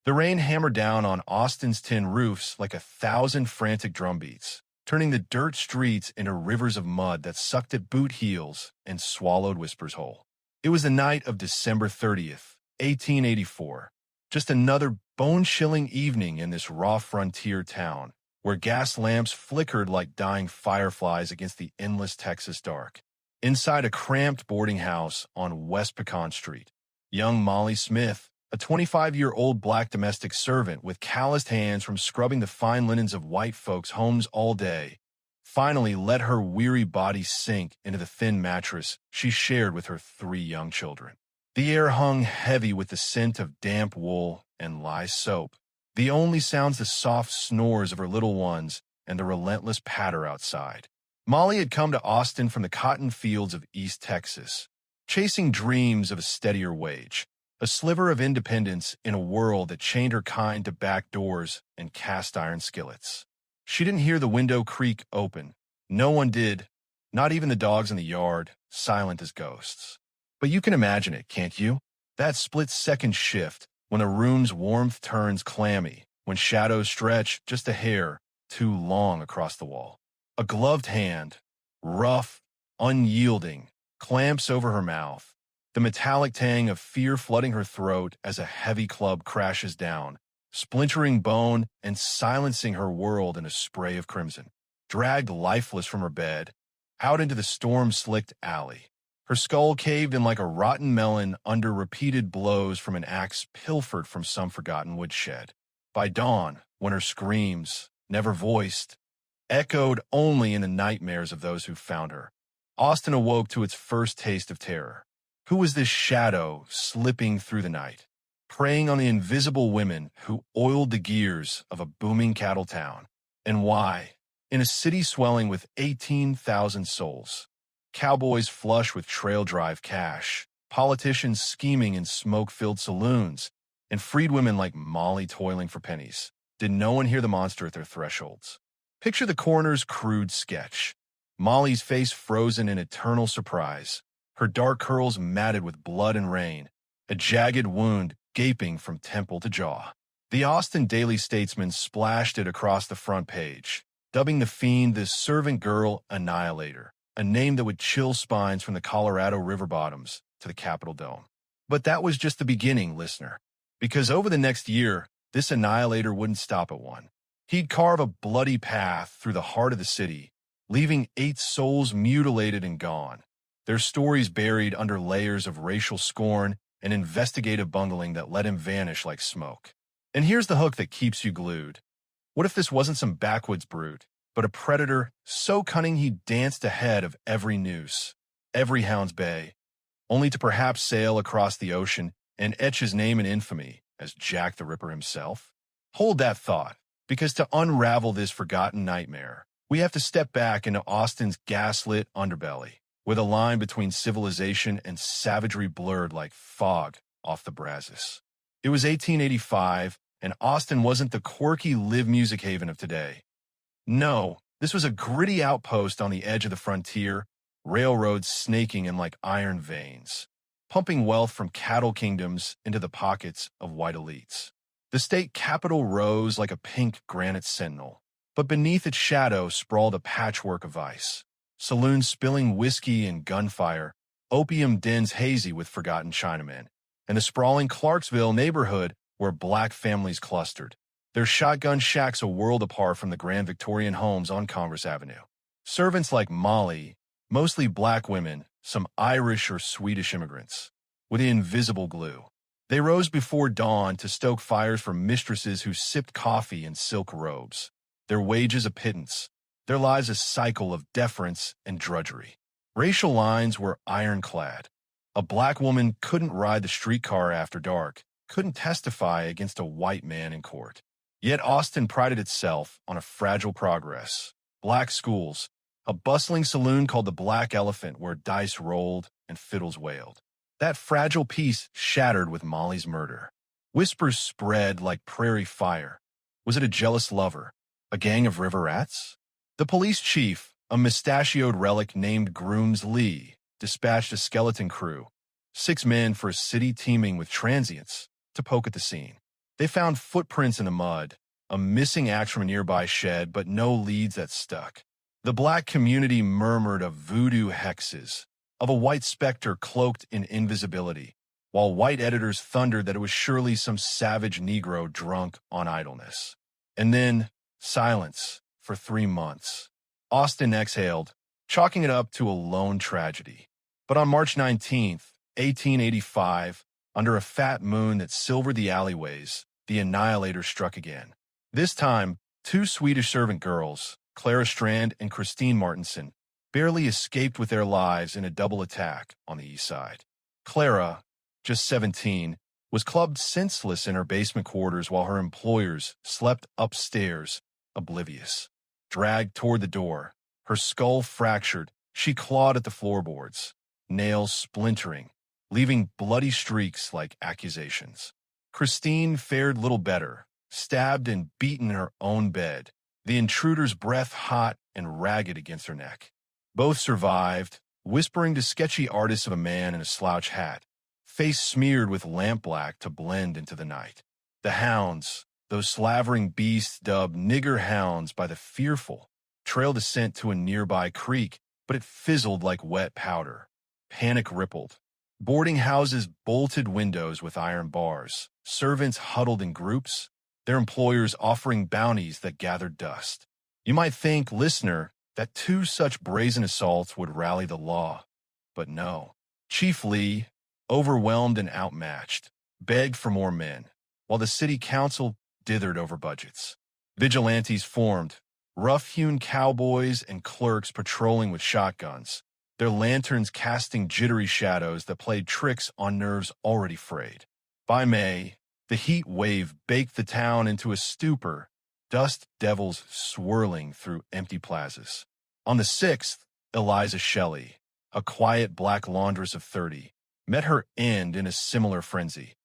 The rain hammered down on Austin's tin roofs like 1,000 frantic drumbeats, turning the dirt streets into rivers of mud that sucked at boot heels and swallowed whispers whole. It was the night of December 30th, 1884, just another bone-chilling evening in this raw frontier town, where gas lamps flickered like dying fireflies against the endless Texas dark. Inside a cramped boarding house on West Pecan Street, young Mollie Smith, a 25-year-old black domestic servant with calloused hands from scrubbing the fine linens of white folks' homes all day, finally let her weary body sink into the thin mattress she shared with her 3 young children. The air hung heavy with the scent of damp wool and lye soap, the only sounds the soft snores of her little ones and the relentless patter outside. Mollie had come to Austin from the cotton fields of East Texas, chasing dreams of a steadier wage, a sliver of independence in a world that chained her kind to back doors and cast-iron skillets. She didn't hear the window creak open. No one did, not even the dogs in the yard, silent as ghosts. But you can imagine it, can't you? That split-second shift when a room's warmth turns clammy, when shadows stretch just a hair too long across the wall. A gloved hand, rough, unyielding, clamps over her mouth, the metallic tang of fear flooding her throat as a heavy club crashes down, splintering bone and silencing her world in a spray of crimson. Dragged lifeless from her bed, out into the storm-slicked alley, her skull caved in like a rotten melon under repeated blows from an axe pilfered from some forgotten woodshed. By dawn, when her screams, never voiced, echoed only in the nightmares of those who found her, Austin awoke to its first taste of terror. Who was this shadow slipping through the night, preying on the invisible women who oiled the gears of a booming cattle town? And why, in a city swelling with 18,000 souls, cowboys flush with trail drive cash, politicians scheming in smoke-filled saloons, and freedwomen like Mollie toiling for pennies, did no one hear the monster at their thresholds? Picture the coroner's crude sketch. Mollie's face frozen in eternal surprise, her dark curls matted with blood and rain, a jagged wound gaping from temple to jaw. The Austin Daily Statesman splashed it across the front page, dubbing the fiend the servant Girl Annihilator, a name that would chill spines from the Colorado river bottoms to the Capitol Dome. But that was just the beginning, listener, because over the next year, this Annihilator wouldn't stop at one. He'd carve a bloody path through the heart of the city, leaving 8 souls mutilated and gone, their stories buried under layers of racial scorn and investigative bungling that let him vanish like smoke. And here's the hook that keeps you glued. What if this wasn't some backwoods brute, but a predator so cunning he danced ahead of every noose, every hound's bay, only to perhaps sail across the ocean and etch his name in infamy as Jack the Ripper himself? Hold that thought, because to unravel this forgotten nightmare, we have to step back into Austin's gaslit underbelly, with a line between civilization and savagery blurred like fog off the Brazos. It was 1885, and Austin wasn't the quirky live music haven of today. No, this was a gritty outpost on the edge of the frontier, railroads snaking in like iron veins, pumping wealth from cattle kingdoms into the pockets of white elites. The state capitol rose like a pink granite sentinel, but beneath its shadow sprawled a patchwork of vice. Saloons spilling whiskey and gunfire, opium dens hazy with forgotten Chinamen, and the sprawling Clarksville neighborhood where black families clustered, their shotgun shacks a world apart from the grand Victorian homes on Congress Avenue. Servants like Mollie, mostly black women, some Irish or Swedish immigrants, with the invisible glue. They rose before dawn to stoke fires for mistresses who sipped coffee in silk robes, their wages a pittance, their lives a cycle of deference and drudgery. Racial lines were ironclad. A black woman couldn't ride the streetcar after dark, couldn't testify against a white man in court. Yet Austin prided itself on a fragile progress. Black schools, a bustling saloon called the Black Elephant where dice rolled and fiddles wailed. That fragile peace shattered with Mollie's murder. Whispers spread like prairie fire. Was it a jealous lover? A gang of river rats? The police chief, a mustachioed relic named Grooms Lee, dispatched a skeleton crew, 6 men for a city teeming with transients, to poke at the scene. They found footprints in the mud, a missing axe from a nearby shed, but no leads that stuck. The black community murmured of voodoo hexes, of a white specter cloaked in invisibility, while white editors thundered that it was surely some savage Negro drunk on idleness. And then, silence for 3 months. Austin exhaled, chalking it up to a lone tragedy. But on March 19th, 1885, under a fat moon that silvered the alleyways, the Annihilator struck again. This time, 2 Swedish servant girls, Clara Strand and Christine Martinson, barely escaped with their lives in a double attack on the east side. Clara, just 17, was clubbed senseless in her basement quarters while her employers slept upstairs, oblivious. Dragged toward the door, her skull fractured, she clawed at the floorboards, nails splintering, leaving bloody streaks like accusations. Christine fared little better, stabbed and beaten in her own bed, the intruder's breath hot and ragged against her neck. Both survived, whispering to sketchy artists of a man in a slouch hat, face smeared with lampblack to blend into the night. The hounds, those slavering beasts dubbed nigger hounds by the fearful, trailed a scent to a nearby creek, but it fizzled like wet powder. Panic rippled. Boarding houses bolted windows with iron bars, servants huddled in groups, their employers offering bounties that gathered dust. You might think, listener, that 2 such brazen assaults would rally the law. But no. Chief Lee, overwhelmed and outmatched, begged for more men, while the city council dithered over budgets. Vigilantes formed, rough-hewn cowboys and clerks patrolling with shotguns, their lanterns casting jittery shadows that played tricks on nerves already frayed. By May, the heat wave baked the town into a stupor, dust devils swirling through empty plazas. On the 6th, Eliza Shelley, a quiet black laundress of 30, met her end in a similar frenzy.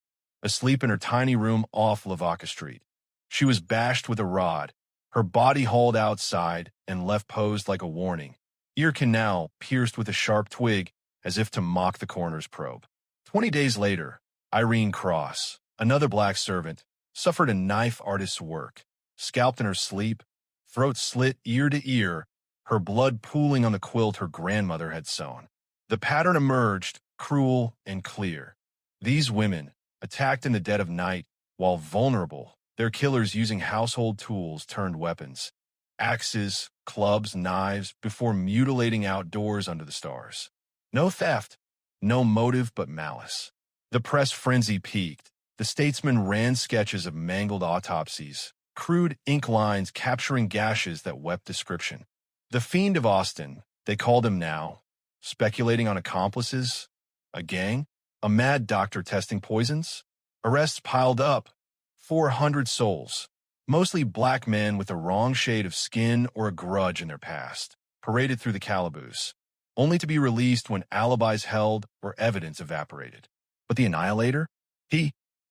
Asleep in her tiny room off Lavaca Street, she was bashed with a rod, her body hauled outside and left posed like a warning, ear canal pierced with a sharp twig as if to mock the coroner's probe. 20 days later, Irene Cross, another black servant, suffered a knife artist's work, scalped in her sleep, throat slit ear to ear, her blood pooling on the quilt her grandmother had sewn. The pattern emerged, cruel and clear. These women, attacked in the dead of night, while vulnerable, their killers using household tools turned weapons, axes, clubs, knives, before mutilating outdoors under the stars. No theft, no motive but malice. The press frenzy peaked. The Statesman ran sketches of mangled autopsies, crude ink lines capturing gashes that wept description. The Fiend of Austin, they called him now, speculating on accomplices, a gang, a mad doctor testing poisons. Arrests piled up, 400 souls, mostly black men with the wrong shade of skin or a grudge in their past, paraded through the calaboose, only to be released when alibis held or evidence evaporated. But the Annihilator?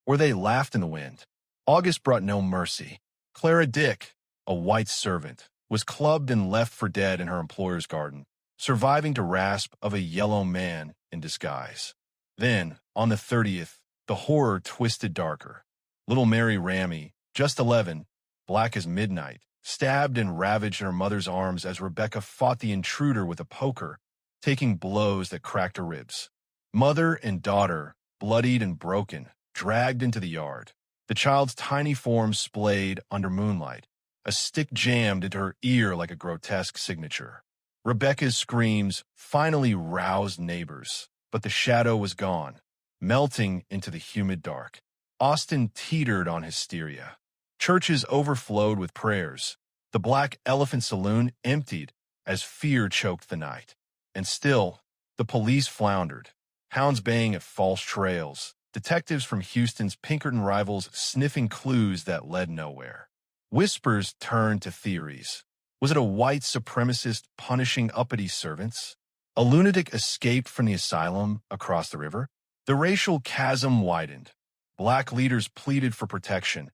Or they laughed in the wind. August brought no mercy. Clara Dick, a white servant, was clubbed and left for dead in her employer's garden, surviving to rasp of a yellow man in disguise. Then, on the 30th, the horror twisted darker. Little Mary Ramey, just 11, black as midnight, stabbed and ravaged in her mother's arms as Rebecca fought the intruder with a poker, taking blows that cracked her ribs. Mother and daughter, bloodied and broken, dragged into the yard. The child's tiny form splayed under moonlight, a stick jammed into her ear like a grotesque signature. Rebecca's screams finally roused neighbors, but the shadow was gone, melting into the humid dark. Austin teetered on hysteria. Churches overflowed with prayers. The Black Elephant Saloon emptied as fear choked the night. And still, the police floundered, hounds baying at false trails, detectives from Houston's Pinkerton rivals sniffing clues that led nowhere. Whispers turned to theories. Was it a white supremacist punishing uppity servants? A lunatic escaped from the asylum across the river? The racial chasm widened. Black leaders pleaded for protection.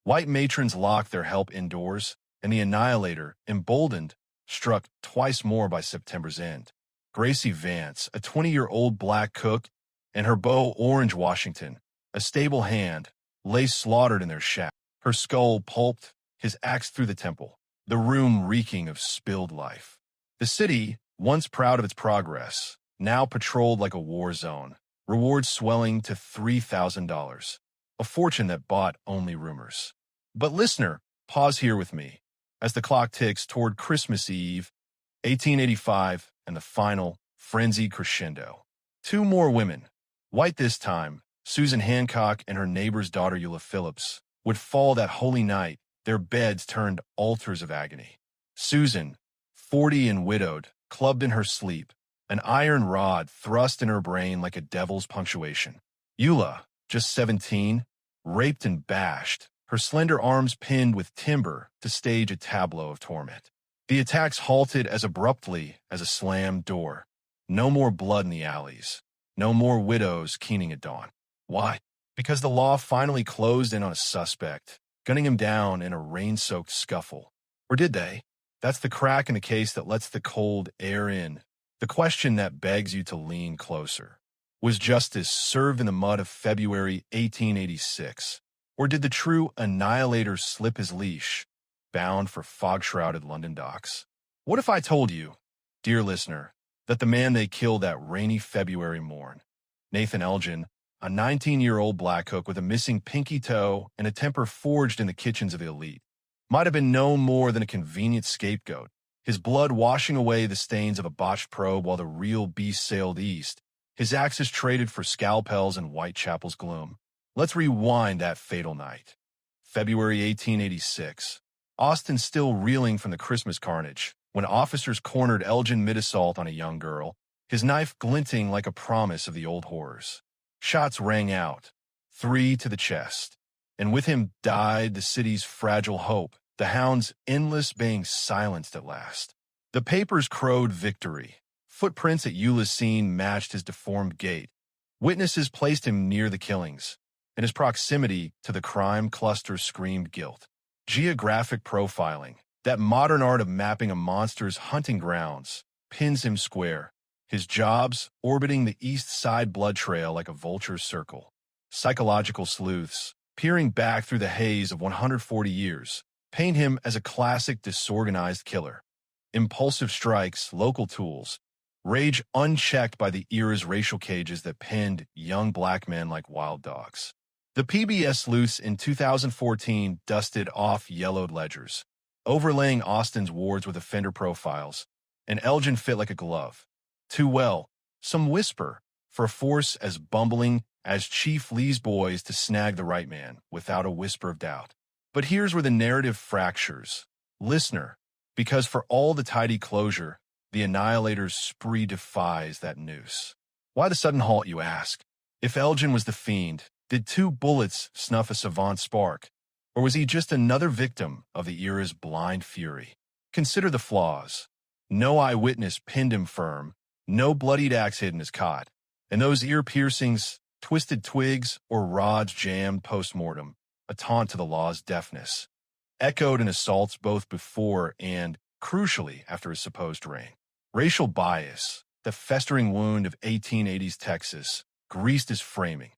White matrons locked their help indoors, and the Annihilator, emboldened, struck twice more by September's end. Gracie Vance, a 20-year-old black cook, and her beau Orange Washington, a stable hand, lay slaughtered in their shack, her skull pulped, his axe through the temple, the room reeking of spilled life. The city, once proud of its progress, now patrolled like a war zone, rewards swelling to $3,000, a fortune that bought only rumors. But listener, pause here with me, as the clock ticks toward Christmas Eve, 1885, and the final, frenzied crescendo. Two more women, white this time, Susan Hancock and her neighbor's daughter Eula Phillips, would fall that holy night, their beds turned altars of agony. Susan, 40 and widowed, clubbed in her sleep, an iron rod thrust in her brain like a devil's punctuation. Eula, just 17, raped and bashed, her slender arms pinned with timber to stage a tableau of torment. The attacks halted as abruptly as a slammed door. No more blood in the alleys. No more widows keening at dawn. Why? Because the law finally closed in on a suspect, gunning him down in a rain-soaked scuffle. Or did they? That's the crack in the case that lets the cold air in. The question that begs you to lean closer. Was justice served in the mud of February 1886? Or did the true annihilator slip his leash, bound for fog-shrouded London docks? What if I told you, dear listener, that the man they killed that rainy February morn, Nathan Elgin, a 19-year-old black hook with a missing pinky toe and a temper forged in the kitchens of the elite, might have been no more than a convenient scapegoat, his blood washing away the stains of a botched probe while the real beast sailed east, his axes traded for scalpels in Whitechapel's gloom. Let's rewind that fatal night. February 1886. Austin still reeling from the Christmas carnage, when officers cornered Elgin mid-assault on a young girl, his knife glinting like a promise of the old horrors. Shots rang out, 3 to the chest, and with him died the city's fragile hope, the hound's endless baying silenced at last. The papers crowed victory. Footprints at Eula's scene matched his deformed gait. Witnesses placed him near the killings, and his proximity to the crime cluster screamed guilt. Geographic profiling, that modern art of mapping a monster's hunting grounds, pins him square, his jobs orbiting the east side blood trail like a vulture's circle. Psychological sleuths, peering back through the haze of 140 years, paint him as a classic disorganized killer. Impulsive strikes, local tools, rage unchecked by the era's racial cages that pinned young black men like wild dogs. The PBS sleuths in 2014 dusted off yellowed ledgers, overlaying Austin's wards with offender profiles, and Elgin fit like a glove. Too well, some whisper, for a force as bumbling as Chief Lee's boys to snag the right man, without a whisper of doubt. But here's where the narrative fractures. Listener, because for all the tidy closure, the Annihilator's spree defies that noose. Why the sudden halt, you ask? If Elgin was the fiend, did 2 bullets snuff a savant spark? Or was he just another victim of the era's blind fury? Consider the flaws. No eyewitness pinned him firm, no bloodied axe hid in his cot, and those ear piercings, twisted twigs, or rods jammed post-mortem, a taunt to the law's deafness, echoed in assaults both before and, crucially, after his supposed reign. Racial bias, the festering wound of 1880s Texas, greased his framing.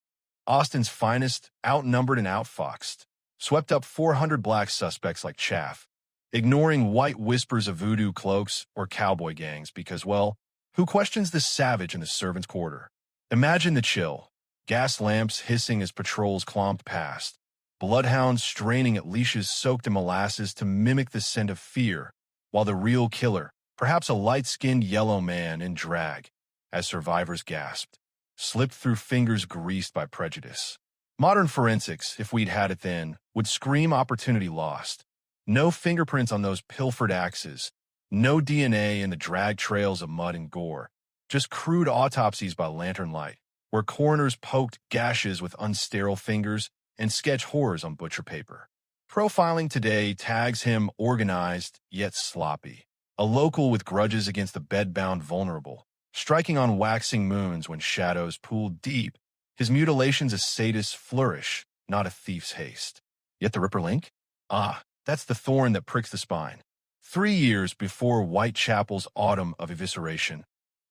Austin's finest, outnumbered and outfoxed, swept up 400 black suspects like chaff, ignoring white whispers of voodoo cloaks or cowboy gangs because, well, who questions the savage in the servant's quarter? Imagine the chill, gas lamps hissing as patrols clomped past, bloodhounds straining at leashes soaked in molasses to mimic the scent of fear, while the real killer, perhaps a light-skinned yellow man in drag, as survivors gasped, slipped through fingers greased by prejudice. Modern forensics, if we'd had it then, would scream opportunity lost. No fingerprints on those pilfered axes, no DNA in the drag trails of mud and gore, just crude autopsies by lantern light, where coroners poked gashes with unsterile fingers and sketch horrors on butcher paper. Profiling today tags him organized yet sloppy, a local with grudges against the bed-bound vulnerable, striking on waxing moons when shadows pooled deep, his mutilations a sadist's flourish, not a thief's haste. Yet the Ripper link? Ah, that's the thorn that pricks the spine. 3 years before Whitechapel's autumn of evisceration,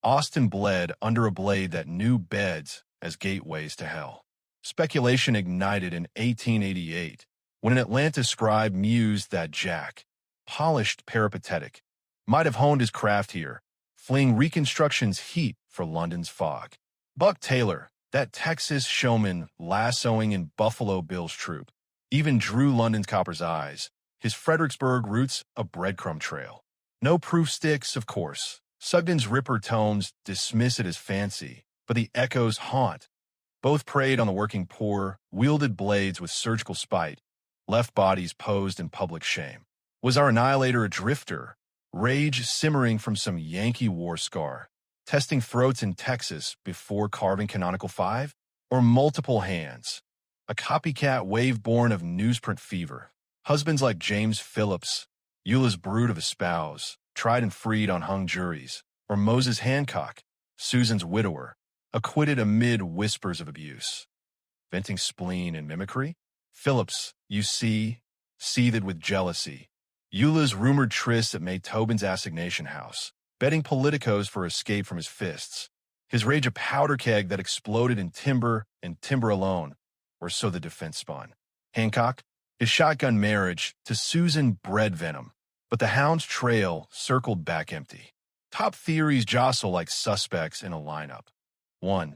Austin bled under a blade that knew beds as gateways to hell. Speculation ignited in 1888 when an Atlanta scribe mused that Jack, polished peripatetic, might have honed his craft here, fleeing Reconstruction's heat for London's fog. Buck Taylor, that Texas showman lassoing in Buffalo Bill's troupe, even drew London's copper's eyes, his Fredericksburg roots a breadcrumb trail. No proof sticks, of course. Sugden's Ripper tomes dismiss it as fancy, but the echoes haunt. Both preyed on the working poor, wielded blades with surgical spite, left bodies posed in public shame. Was our annihilator a drifter, rage simmering from some Yankee war scar, testing throats in Texas before carving Canonical 5? Or multiple hands, a copycat wave born of newsprint fever? Husbands like James Phillips, Eula's brood of a spouse, tried and freed on hung juries, or Moses Hancock, Susan's widower, acquitted amid whispers of abuse. Venting spleen and mimicry? Phillips, you see, seethed with jealousy. Eula's rumored tryst at May Tobin's assignation house, betting politicos for escape from his fists. His rage a powder keg that exploded in timber and timber alone, or so the defense spun. Hancock, his shotgun marriage to Susan bred venom, but the hound's trail circled back empty. Top theories jostle like suspects in a lineup. 1.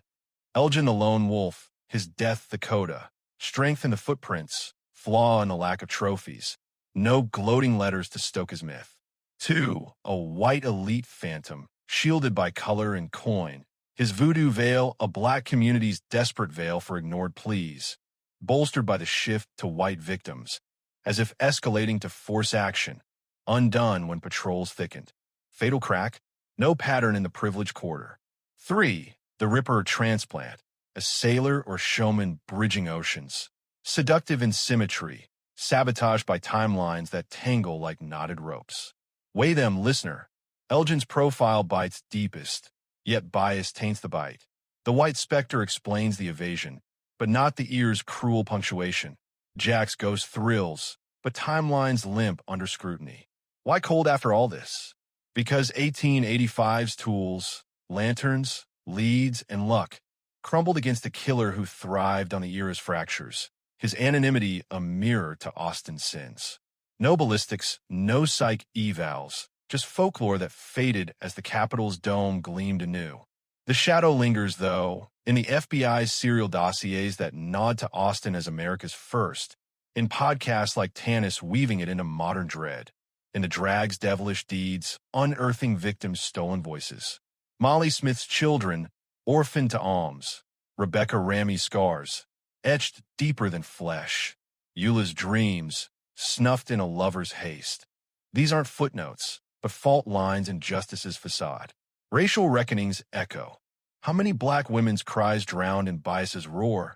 Elgin the lone wolf, his death the coda, strength in the footprints, flaw in the lack of trophies, no gloating letters to stoke his myth. 2. A white elite phantom, shielded by color and coin, his voodoo veil a black community's desperate veil for ignored pleas, bolstered by the shift to white victims, as if escalating to force action, undone when patrols thickened. Fatal crack, no pattern in the privileged quarter. 3. The Ripper transplant, a sailor or showman bridging oceans, seductive in symmetry, sabotaged by timelines that tangle like knotted ropes. Weigh them, listener. Elgin's profile bites deepest, yet bias taints the bite. The white specter explains the evasion, but not the ear's cruel punctuation. Jack's ghost thrills, but timelines limp under scrutiny. Why cold after all this? Because 1885's tools, lanterns, leads, and luck crumbled against a killer who thrived on the era's fractures, his anonymity a mirror to Austin's sins. No ballistics, no psych evals, just folklore that faded as the Capitol's dome gleamed anew. The shadow lingers, though, in the FBI's serial dossiers that nod to Austin as America's first, in podcasts like Tanis weaving it into modern dread, in the drag's devilish deeds, unearthing victims' stolen voices. Mollie Smith's children, orphaned to alms, Rebecca Ramey's scars, etched deeper than flesh, Eula's dreams, snuffed in a lover's haste. These aren't footnotes, but fault lines in justice's facade. Racial reckonings echo. How many black women's cries drowned in bias's roar?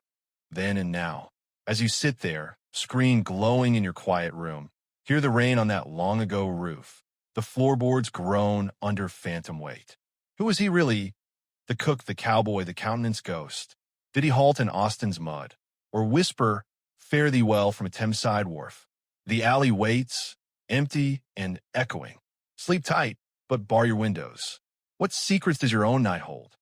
Then and now. As you sit there, screen glowing in your quiet room, hear the rain on that long-ago roof, the floorboards groan under phantom weight. Who was he really? The cook, the cowboy, the countenance ghost. Did he halt in Austin's mud, or whisper, "Fare thee well" from a Thameside wharf? The alley waits, empty and echoing. Sleep tight, but bar your windows. What secrets does your own night hold?